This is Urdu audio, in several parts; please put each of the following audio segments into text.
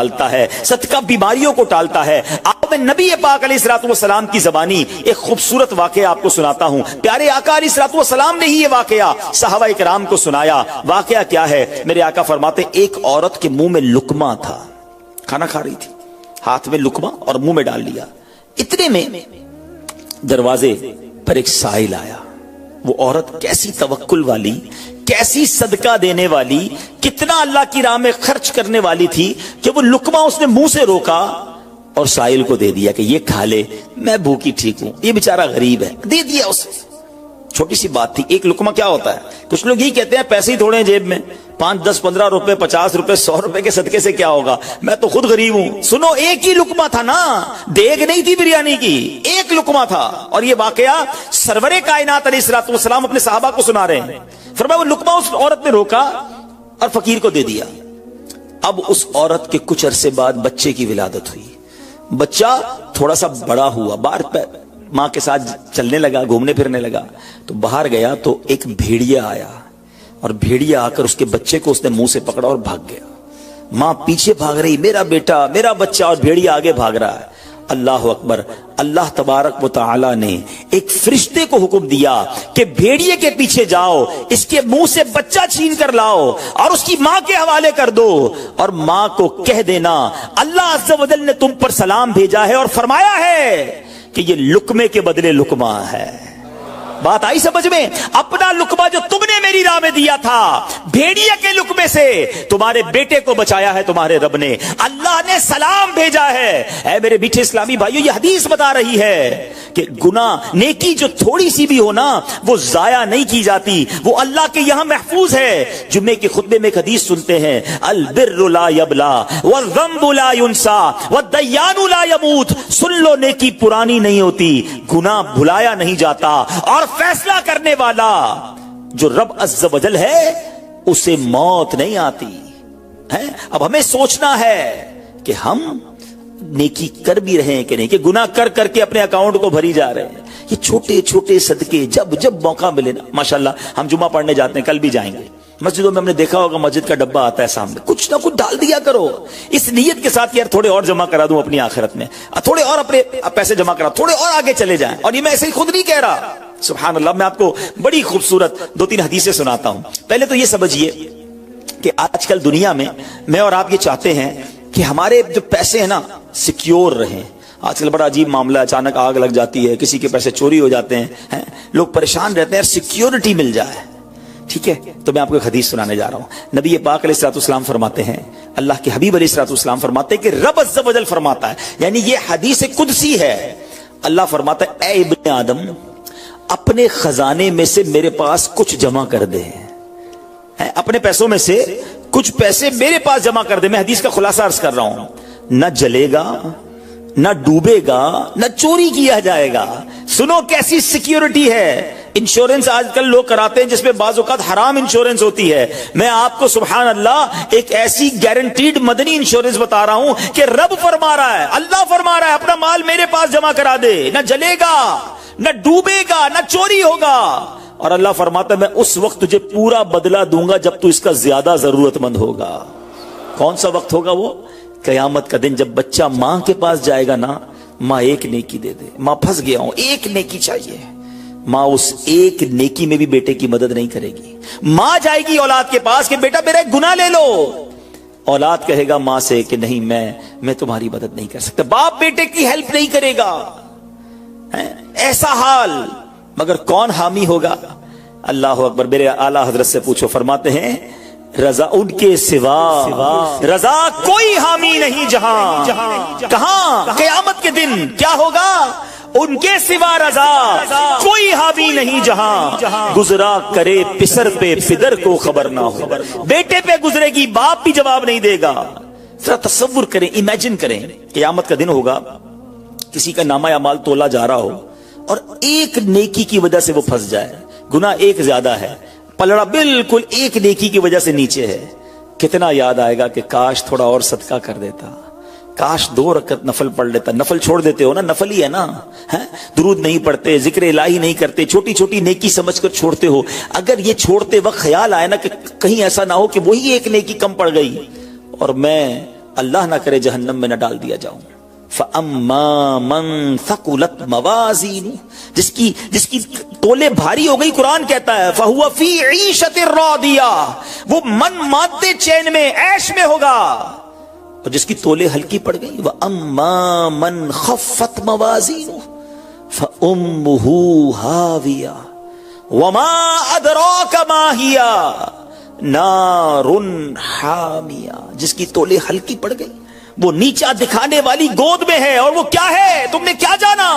ٹالتا ہے, صدقہ بیماریوں کو ٹالتا ہے. آپ میں نبی پاک علیہ الصلوۃ والسلام کی زبانی ایک خوبصورت واقعہ آپ کو سناتا ہوں. پیارے آقا علیہ الصلوۃ والسلام نے ہی یہ واقعہ صحابہ کرام کو سنایا. واقعہ کیا ہے؟ میرے آقا فرماتے ایک عورت کے منہ میں لقمہ تھا, کھانا کھا رہی تھی, ہاتھ میں لقمہ اور منہ میں ڈال لیا. اتنے میں دروازے پر ایک سائل آیا. وہ عورت کیسی توکل والی, کیسی صدقہ دینے والی, کتنا اللہ کی راہ میں خرچ کرنے والی تھی کہ وہ لقمہ اس نے منہ سے روکا اور سائل کو دے دیا کہ یہ کھا لے, میں بھوکی ٹھیک ہوں, یہ بیچارہ غریب ہے. دے دیا اسے. چھوٹی سی بات تھی. ایک لقمہ کیا ہوتا ہے؟ کچھ لوگ یہی کہتے ہیں پیسے ہی تھوڑے ہیں جیب میں, 5 10 15 روپے 50 روپے 100 روپے کے صدقے سے کیا ہوگا, میں تو خود غریب ہوں. سنو, ایک ہی لقمہ تھا نا, دیگ نہیں تھی بریانی کی, ایک لقمہ تھا. اور یہ واقعہ سرور کائنات علیہ الصلوۃ والسلام اپنے صحابہ کو سنا رہے ہیں. فرمایا وہ لقمہ اس عورت نے روکا اور فقیر کو دے دیا. اب اس عورت کے کچھ عرصے بعد بچے کی ولادت ہوئی. بچہ تھوڑا سا بڑا ہوا, باہر ماں کے ساتھ چلنے لگا, گھومنے پھرنے لگا. تو باہر گیا تو ایک بھیڑیا آیا, اور بھیڑیا آ کر اس کے بچے کو اس نے منہ سے پکڑا اور بھاگ گیا. ماں پیچھے بھاگ رہی, میرا بیٹا میرا بچہ, اور بھیڑیا آگے بھاگ رہا ہے. اللہ اکبر. اللہ تبارک و تعالی نے ایک فرشتے کو حکم دیا کہ بھیڑیے کے پیچھے جاؤ, اس کے منہ سے بچہ چھین کر لاؤ اور اس کی ماں کے حوالے کر دو, اور ماں کو کہہ دینا اللہ عز و جل نے تم پر سلام بھیجا ہے اور فرمایا ہے کہ یہ لقمے کے بدلے لقمہ ہے. بات آئی سمجھ میں؟ اپنا لقمہ جو تم نے میری راہ میں دیا تھا, بھیڑیا کے لقمے سے تمہارے بیٹے کو بچایا ہے تمہارے رب نے. اللہ نے سلام بھیجا ہے. اے میرے میٹھے اسلامی بھائیو, یہ حدیث بتا رہی ہے کہ گناہ نیکی جو تھوڑی سی بھی ہو نا, وہ ضائع نہیں کی جاتی, وہ اللہ کے یہاں محفوظ ہے. جمعے کے خطبے میں ایک حدیث سنتے ہیں, البر لا یبلا والذنب لا ینسا والدیان لا یموت. سن لو, نیکی پرانی نہیں ہوتی, گناہ بھلایا نہیں جاتا, اور فیصلہ کرنے والا جو رب عز و جل ہے اسے موت نہیں آتی ہے. اب ہمیں سوچنا ہے کہ ہم نیکی کر بھی رہے ہیں کہ نہیں, کہ گناہ کر کر کے اپنے اکاؤنٹ کو بھری جا رہے ہیں. یہ چھوٹے چھوٹے صدقے جب جب موقع ملے نا, ماشاءاللہ ہم جمعہ پڑھنے جاتے ہیں, کل بھی جائیں گے. مسجدوں میں ہم نے دیکھا ہوگا مسجد کا ڈبہ آتا ہے سامنے, کچھ نہ کچھ ڈال دیا کرو اس نیت کے ساتھ, یار تھوڑے اور جمع کرا دوں اپنی آخرت میں, تھوڑے اور اپنے پیسے جمع کرا, تھوڑے اور آگے چلے جائیں. اور یہ میں ایسے ہی خود نہیں کہہ رہا, سبحان اللہ. میں آپ کو بڑی خوبصورت 2-3 حدیثیں سناتا ہوں. پہلے تو یہ سمجھیے کہ آج کل دنیا میں اور آپ یہ چاہتے ہیں کہ ہمارے جو پیسے ہیں نا سیکیور رہیں. آج کل بڑا عجیب معاملہ, اچانک آگ لگ جاتی ہے, کسی کے پیسے چوری ہو جاتے ہیں, لوگ پریشان رہتے ہیں, سیکیورٹی مل جائے. ٹھیک ہے, تو میں آپ کو ایک حدیث سنانے جا رہا ہوں. نبی پاک علیہ الصلوۃ والسلام فرماتے ہیں, اللہ کے حبیب علیہ الصلوۃ والسلام فرماتے ہیں کہ رب عز و جل فرماتا ہے, یعنی یہ حدیث قدسی ہے. اللہ فرماتا ہے اے ابن آدم, اپنے خزانے میں سے میرے پاس کچھ جمع کر دے, اپنے پیسوں میں سے کچھ پیسے میرے پاس جمع کر دے. میں حدیث کا خلاصہ عرض کر رہا ہوں. نہ جلے گا, نہ ڈوبے گا, نہ چوری کیا جائے گا. سنو کیسی سیکیورٹی ہے. انشورنس آج کل لوگ کراتے ہیں جس میں بعض اوقات حرام انشورنس ہوتی ہے. میں آپ کو سبحان اللہ ایک ایسی گارنٹیڈ مدنی انشورنس بتا رہا ہوں کہ رب فرما رہا ہے, اللہ فرما رہا ہے, اپنا مال میرے پاس جمع کرا دے, نہ جلے گا, نہ ڈوبے گا, نہ چوری ہوگا. اور اللہ فرماتا ہے میں اس وقت تجھے پورا بدلہ دوں گا جب تو اس کا زیادہ ضرورت مند ہوگا. کون سا وقت ہوگا وہ؟ قیامت کا دن, جب بچہ ماں کے پاس جائے گا نا, ماں ایک نیکی دے دے, ماں پھنس گیا ہوں, ایک نیکی چاہیے. ماں اس ایک نیکی میں بھی بیٹے کی مدد نہیں کرے گی. ماں جائے گی اولاد کے پاس کہ بیٹا میرا ایک گناہ لے لو, اولاد کہے گا ماں سے کہ نہیں میں تمہاری مدد نہیں کر سکتا. باپ بیٹے کی ہیلپ نہیں کرے گا. ایسا حال, مگر کون حامی ہوگا؟ اللہ اکبر. میرے اعلیٰ حضرت سے پوچھو, فرماتے ہیں رضا ان کے سوا رضا کوئی حامی نہیں جہاں. کہاں؟ قیامت کے دن کیا ہوگا؟ ان کے سوا رضا کوئی حامی نہیں جہاں. گزرا کرے پسر پہ پدر کو خبر نہ ہو. بیٹے پہ گزرے گی, باپ بھی جواب نہیں دے گا. ذرا تصور کریں, امیجن کریں, قیامت کا دن ہوگا, کسی کا نامہ اعمال تولا جا رہا ہو اور ایک نیکی کی وجہ سے وہ پھنس جائے. گناہ ایک زیادہ ہے, پلڑا بالکل ایک نیکی کی وجہ سے نیچے ہے. کتنا یاد آئے گا کہ کاش تھوڑا اور صدقہ کر دیتا, کاش 2 رکعت نفل پڑھ لیتا. نفل چھوڑ دیتے ہو نا, نفل ہی ہے نا, درود نہیں پڑھتے, ذکر الہی نہیں کرتے, چھوٹی چھوٹی نیکی سمجھ کر چھوڑتے ہو. اگر یہ چھوڑتے وقت خیال آئے نا کہ کہیں ایسا نہ ہو کہ وہی ایک نیکی کم پڑ گئی اور میں اللہ نہ کرے جہنم میں نہ ڈال دیا جاؤں. فَأَمَّا مَن ثَقُلَتْ مَوَازِينُهُ جس کی تولے بھاری ہو گئی، قرآن کہتا ہے فَهُوَ فِي عِيشَةٍ رَاضِيَةٍ وہ من مادے چین میں، عیش میں ہوگا. اور جس کی تولے ہلکی پڑ گئی وَأَمَّا مَن خَفَّتْ مَوَازِينُهُ فَأُمُّهُ هَاوِيَةٌ وَمَا أَدْرَاكَ مَا هِيَ نَارٌ حَامِيَةٌ جس کی تولے ہلکی پڑ گئی، وہ نیچا دکھانے والی گود میں ہے. اور وہ کیا ہے تم نے کیا جانا؟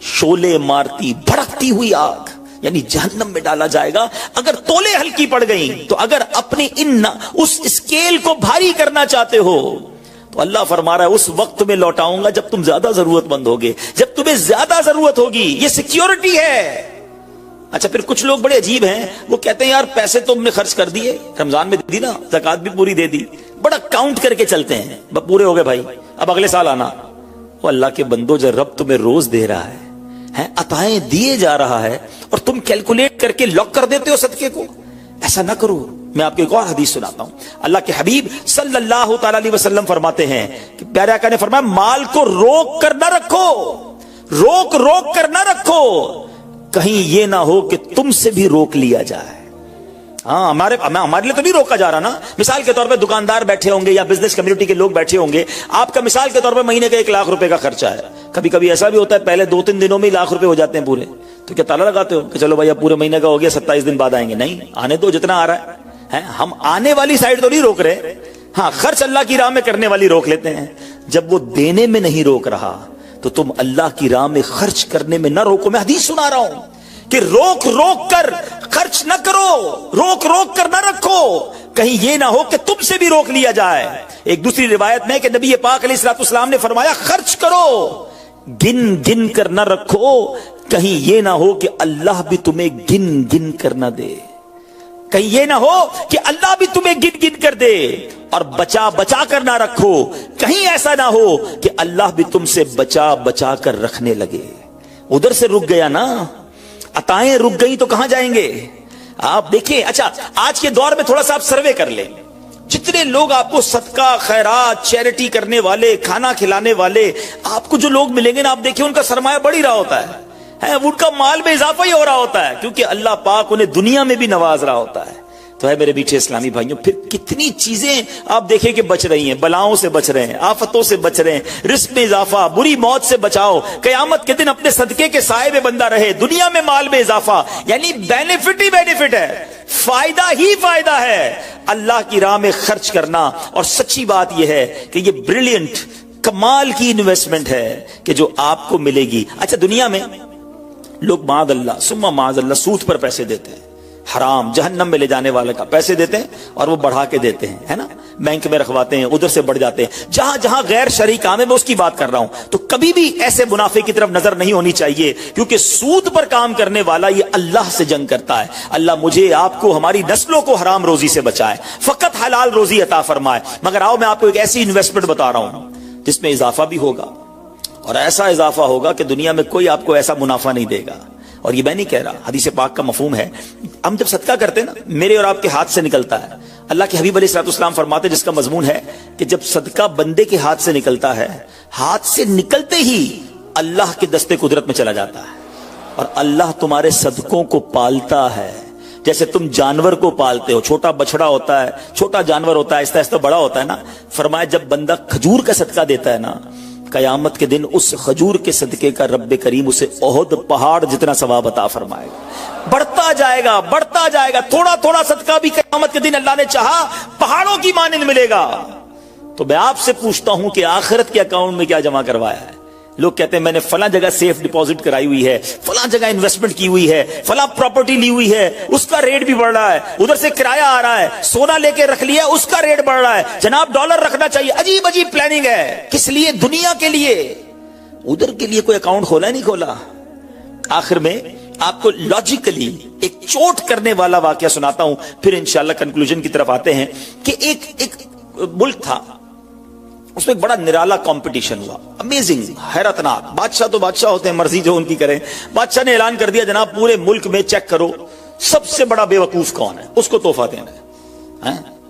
شولے مارتی بھڑکتی ہوئی آگ، یعنی جہنم میں ڈالا جائے گا اگر تولے ہلکی پڑ گئیں. تو اگر اپنی اس اسکیل کو بھاری کرنا چاہتے ہو تو اللہ فرما رہا ہے اس وقت میں لوٹاؤں گا جب تم زیادہ ضرورت مند ہوگے، جب تمہیں زیادہ ضرورت ہوگی. یہ سیکیورٹی ہے. اچھا پھر کچھ لوگ بڑے عجیب ہیں، وہ کہتے ہیں یار پیسے تو ہم نے خرچ کر دیے، رمضان میں دی نا، زکات بھی پوری دے دی، بڑا کاؤنٹ کر کے چلتے ہیں، بس پورے ہو گئے بھائی، اب اگلے سال آنا. وہ اللہ کے بندو جب رب تمہیں روز دے رہا ہے، عطائیں دیے جا رہا ہے، اور تم کیلکولیٹ کر کے لاک کر دیتے ہو صدقے کو. ایسا نہ کرو. میں آپ کو ایک اور حدیث سناتا ہوں. اللہ کے حبیب صلی اللہ تعالی علیہ وسلم فرماتے ہیں کہ پیارے آقا نے فرمایا مال کو روک کر نہ رکھو، روک کر نہ رکھو، کہیں یہ نہ ہو کہ تم سے بھی روک لیا جائے. ہاں ہمارے لیے تو نہیں روکا جا رہا نا. مثال کے طور پہ دکاندار بیٹھے ہوں گے یا بزنس کمیونٹی کے لوگ بیٹھے ہوں گے، آپ کا مثال کے طور پہ مہینے کا 1 لاکھ روپے کا خرچہ ہے. کبھی کبھی ایسا بھی ہوتا ہے پہلے 2-3 دنوں میں 1 لاکھ روپے ہو جاتے ہیں پورے. تو کیا تالا لگاتے ہو کہ چلو بھائی اب پورے مہینے کا ہو گیا، 27 دن بعد آئیں گے؟ نہیں، آنے دو جتنا آ رہا ہے. ہم آنے والی سائڈ تو نہیں روک رہے، ہاں خرچ اللہ کی راہ میں کرنے والی روک لیتے ہیں. جب وہ دینے میں نہیں روک رہا تو تم اللہ کی راہ میں خرچ کرنے میں نہ روکو. میں حدیث سنا رہا ہوں کہ روک کر خرچ نہ کرو، روک کر نہ رکھو، کہیں یہ نہ ہو کہ تم سے بھی روک لیا جائے. ایک دوسری روایت میں کہ نبی پاک علیہ الصلوۃ والسلام نے فرمایا خرچ کرو، گن کر نہ رکھو، کہیں یہ نہ ہو کہ اللہ بھی تمہیں گن کر نہ دے، کہیں یہ نہ ہو کہ اللہ بھی تمہیں گن کر دے. اور بچا کر نہ رکھو، کہیں ایسا نہ ہو کہ اللہ بھی تم سے بچا کر رکھنے لگے. ادھر سے رک گیا نا، عطائیں رک گئی تو کہاں جائیں گے آپ؟ دیکھیں اچھا آج کے دور میں تھوڑا سا آپ سروے کر لیں، جتنے لوگ آپ کو صدقہ خیرات چیریٹی کرنے والے، کھانا کھلانے والے آپ کو جو لوگ ملیں گے نا، آپ دیکھیں ان کا سرمایہ بڑھ ہی رہا ہوتا ہے، ان کا مال میں اضافہ ہی ہو رہا ہوتا ہے، کیونکہ اللہ پاک انہیں دنیا میں بھی نواز رہا ہوتا ہے. تو ہے میرے میٹھے اسلامی بھائیوں، پھر کتنی چیزیں آپ دیکھیں کہ بچ رہی ہیں، بلاؤں سے بچ رہے ہیں، آفتوں سے بچ رہے ہیں، رزق میں اضافہ، بری موت سے بچاؤ، قیامت کے دن اپنے صدقے کے سائے میں بندہ رہے، دنیا میں مال میں اضافہ، یعنی بینیفٹ ہی بینیفٹ ہے، فائدہ ہی فائدہ ہے اللہ کی راہ میں خرچ کرنا. اور سچی بات یہ ہے کہ یہ بریلینٹ کمال کی انویسٹمنٹ ہے کہ جو آپ کو ملے گی. اچھا دنیا میں لوگ معاذ اللہ ثم معاذ اللہ سود پر پیسے دیتے ہیں، حرام جہنم میں لے جانے والے کا پیسے دیتے ہیں اور وہ بڑھا کے دیتے ہیں، ہے نا، بینک میں رکھواتے ہیں، ادھر سے بڑھ جاتے ہیں. جہاں غیر شرعی کام ہے میں اس کی بات کر رہا ہوں. تو کبھی بھی ایسے منافع کی طرف نظر نہیں ہونی چاہیے، کیونکہ سود پر کام کرنے والا یہ اللہ سے جنگ کرتا ہے. اللہ مجھے آپ کو ہماری نسلوں کو حرام روزی سے بچائے، فقط حلال روزی عطا فرمائے. مگر آؤ میں آپ کو ایک ایسی انویسٹمنٹ بتا رہا ہوں جس میں اضافہ بھی ہوگا، اور ایسا اضافہ ہوگا کہ دنیا میں کوئی آپ کو ایسا منافع نہیں دے گا. اور یہ میں نہیں کہہ رہا، حدیث پاک کا مفہوم ہے. ہم جب صدقہ کرتے ہیں نا، میرے اور آپ کے ہاتھ سے نکلتا ہے. اللہ کے حبیب علیہ الصلوۃ والسلام فرماتے ہیں، جس کا مضمون ہے کہ جب صدقہ بندے کے ہاتھ سے نکلتا ہے، ہاتھ سے نکلتے ہی اللہ کے دستے قدرت میں چلا جاتا ہے، اور اللہ تمہارے صدقوں کو پالتا ہے جیسے تم جانور کو پالتے ہو. چھوٹا بچڑا ہوتا ہے، چھوٹا جانور ہوتا ہے، آہستہ آہستہ بڑا ہوتا ہے نا. فرمایا جب بندہ کھجور کا صدقہ دیتا ہے نا، قیامت کے دن اس کھجور کے صدقے کا رب کریم اسے احد پہاڑ جتنا ثواب عطا فرمائے گا. بڑھتا جائے گا، تھوڑا تھوڑا صدقہ بھی قیامت کے دن اللہ نے چاہا پہاڑوں کی مانند ملے گا. تو میں آپ سے پوچھتا ہوں کہ آخرت کے اکاؤنٹ میں کیا جمع کروایا ہے؟ لوگ کہتے ہیں میں نے فلاں جگہ سیف ڈپازٹ کرائی ہوئی ہے، فلاں جگہ انویسٹمنٹ کی ہوئی ہے، فلاں پراپرٹی لی ہوئی ہے، اس کا ریٹ بھی بڑھ رہا ہے، ادھر سے کرایہ آ رہا ہے، سونا لے کے رکھ لیا اس کا ریٹ بڑھ رہا ہے، جناب ڈالر رکھنا چاہیے. عجیب پلاننگ ہے. کس لیے؟ دنیا کے لیے. ادھر کے لیے کوئی اکاؤنٹ کھولا نہیں کھولا. آخر میں آپ کو لاجیکلی ایک چوٹ کرنے والا واقعہ سناتا ہوں، پھر انشاءاللہ کنکلوژن کی طرف آتے ہیں. کہ ایک ملک تھا، اس میں ایک بڑا نرالا کمپٹیشن ہوا، امیزنگ، حیرتناک. بادشاہ تو بادشاہ ہوتے ہیں، مرضی جو ان کی کریں. بادشاہ نے اعلان کر دیا جناب پورے ملک میں چیک کرو سب سے بڑا بے وقوف کون ہے، اس کو تحفہ دینا ہے.